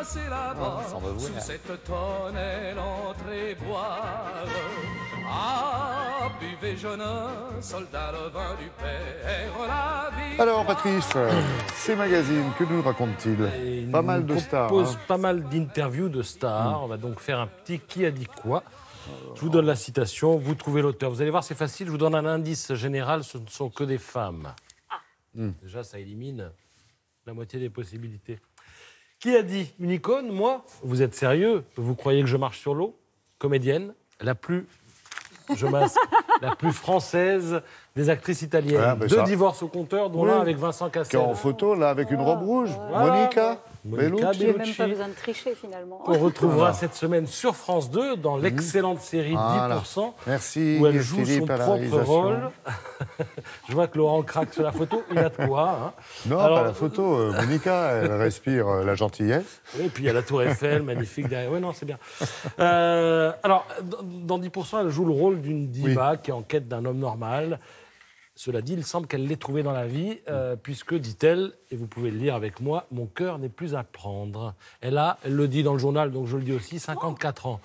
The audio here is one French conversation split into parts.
passer là-bas, sous cette tonnelle entrée boire. Ah, buvez jeune soldat, le vin du père, la vie. Alors Patrice, ces magazines, que nous racontent-ils? Pas mal de stars. Pose pas mal d'interviews de stars. On va donc faire un petit qui a dit quoi. Je vous donne la citation, vous trouvez l'auteur. Vous allez voir, c'est facile, je vous donne un indice général, ce ne sont que des femmes. Déjà, ça élimine la moitié des possibilités. Qui a dit? Une icône, moi? Vous êtes sérieux? Vous croyez que je marche sur l'eau? Comédienne, la plus française des actrices italiennes. Ah, Deux divorces au compteur, dont l'un avec Vincent Qui est Cassel. en photo, là, avec une robe rouge. Monica Bellucci. J'ai même pas besoin de tricher, finalement. On retrouvera cette semaine sur France 2 dans l'excellente série 10%, Merci, où elle joue son Philippe, à la propre réalisation. rôle. Je vois que Laurent craque sur la photo, il a de quoi. Hein. Non, Alors, pas la photo. Monica, elle respire la gentillesse. et puis il y a la Tour Eiffel, magnifique derrière. Oui, non, c'est bien. Alors, dans 10%, elle joue le rôle d'une diva qui est en quête d'un homme normal. Cela dit, il semble qu'elle l'ait trouvé dans la vie, puisque, dit-elle, et vous pouvez le lire avec moi, mon cœur n'est plus à prendre. Elle le dit dans le journal, donc je le dis aussi, 54 ans.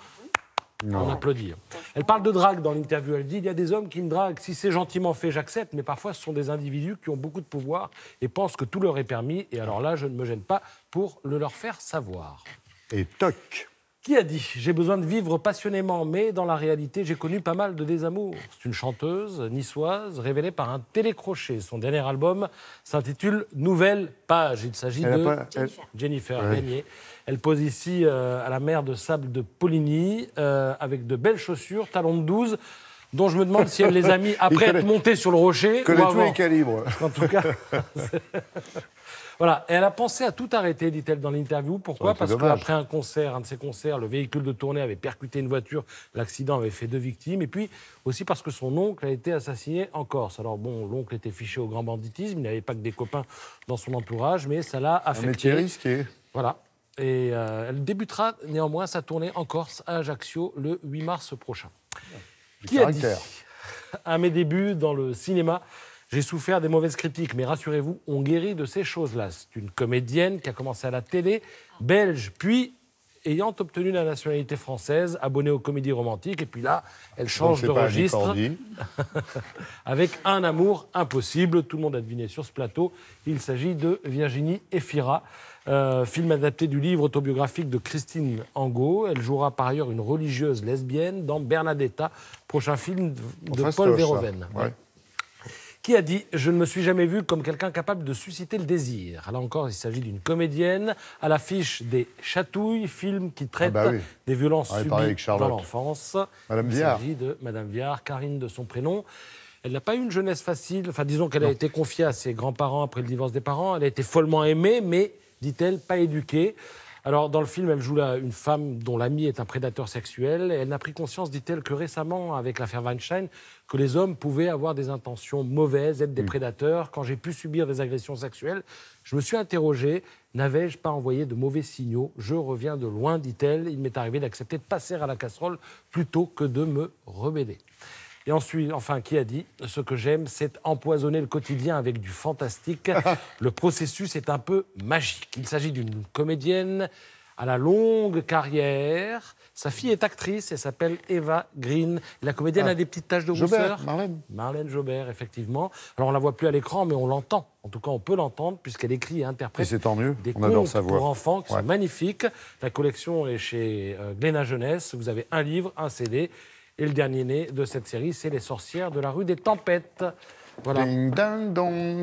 On applaudit. Elle parle de drague dans l'interview. Elle dit, il y a des hommes qui me draguent. Si c'est gentiment fait, j'accepte. Mais parfois, ce sont des individus qui ont beaucoup de pouvoir et pensent que tout leur est permis. Et alors là, je ne me gêne pas pour le leur faire savoir. Et toc. Qui a dit « J'ai besoin de vivre passionnément, mais dans la réalité, j'ai connu pas mal de désamours ». C'est une chanteuse niçoise révélée par un télécrochet. Son dernier album s'intitule « Nouvelle page ». Il s'agit de Jennifer Gagné. Elle pose ici à la mer de sable de Poligny avec de belles chaussures, talons de 12, dont je me demande si elle les a mis après être montée sur le rocher. Connaît tous les calibres. En tout cas... Voilà, et elle a pensé à tout arrêter, dit-elle dans l'interview. Pourquoi? Parce qu'après un de ses concerts, le véhicule de tournée avait percuté une voiture, l'accident avait fait 2 victimes, et puis aussi parce que son oncle a été assassiné en Corse. Alors bon, l'oncle était fiché au grand banditisme, il n'avait pas que des copains dans son entourage, mais ça l'a affecté. Un métier risqué. Voilà, et elle débutera néanmoins sa tournée en Corse, à Ajaccio, le 8 mars prochain. Qui a dit? À mes débuts dans le cinéma, j'ai souffert des mauvaises critiques, mais rassurez-vous, on guérit de ces choses-là. C'est une comédienne qui a commencé à la télé, belge, puis, ayant obtenu la nationalité française, abonnée aux comédies romantiques, et puis là, elle change de registre avec Un amour impossible. Tout le monde a deviné sur ce plateau. Il s'agit de Virginie Efira, film adapté du livre autobiographique de Christine Angot. Elle jouera par ailleurs une religieuse lesbienne dans Bernadetta, prochain film de Paul Verhoeven. Qui a dit « Je ne me suis jamais vu comme quelqu'un capable de susciter le désir ». Là encore, il s'agit d'une comédienne à l'affiche des Chatouilles, film qui traite des violences subies dans l'enfance. Il s'agit de Madame Viard, Karine de son prénom. Elle n'a pas eu une jeunesse facile. Enfin, disons qu'elle a été confiée à ses grands-parents après le divorce des parents. Elle a été follement aimée, mais, dit-elle, pas éduquée. Alors, dans le film, elle joue une femme dont l'ami est un prédateur sexuel. Et elle n'a pris conscience, dit-elle, que récemment, avec l'affaire Weinstein, que les hommes pouvaient avoir des intentions mauvaises, être des prédateurs. Quand j'ai pu subir des agressions sexuelles, je me suis interrogée, n'avais-je pas envoyé de mauvais signaux? Je reviens de loin, dit-elle. Il m'est arrivé d'accepter de passer à la casserole plutôt que de me rebeller. Et ensuite, enfin, qui a dit « Ce que j'aime, c'est empoisonner le quotidien avec du fantastique. Le processus est un peu magique. » Il s'agit d'une comédienne à la longue carrière. Sa fille est actrice, elle s'appelle Eva Green. La comédienne a des petites taches de rousseur. Marlène Jobert, effectivement. Alors, on ne la voit plus à l'écran, mais on l'entend. En tout cas, on peut l'entendre, puisqu'elle écrit et interprète des contes pour enfants qui sont magnifiques. La collection est chez Glénat Jeunesse. Vous avez un livre, un CD. Et le dernier né de cette série, c'est Les sorcières de la rue des Tempêtes. Voilà. Ding, ding, dong.